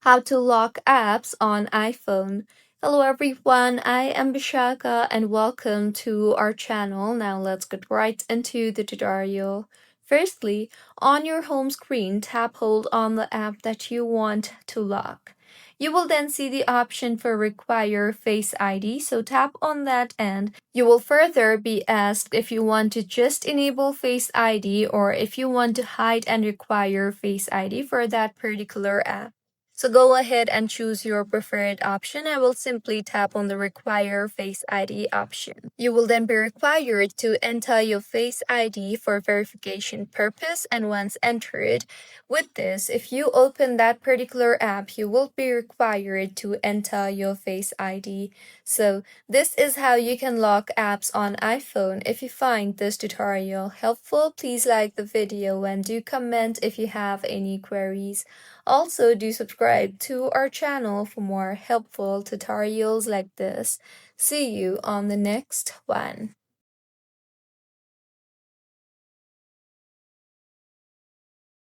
How to lock apps on iPhone. Hello everyone, I am Bishaka and welcome to our channel. Now let's get right into the tutorial. Firstly, on your home screen, tap hold on the app that you want to lock. You will then see the option for require Face ID, so tap on that and you will further be asked if you want to just enable Face ID or if you want to hide and require Face ID for that particular app. So go ahead and choose your preferred option. I will simply tap on the require Face ID option. You will then be required to enter your Face ID for verification purpose, and once entered, with this, if you open that particular app, you will be required to enter your Face ID. So this is how you can lock apps on iPhone. If you find this tutorial helpful, please like the video and do comment if you have any queries. Also, do subscribe to our channel for more helpful tutorials like this. See you on the next one.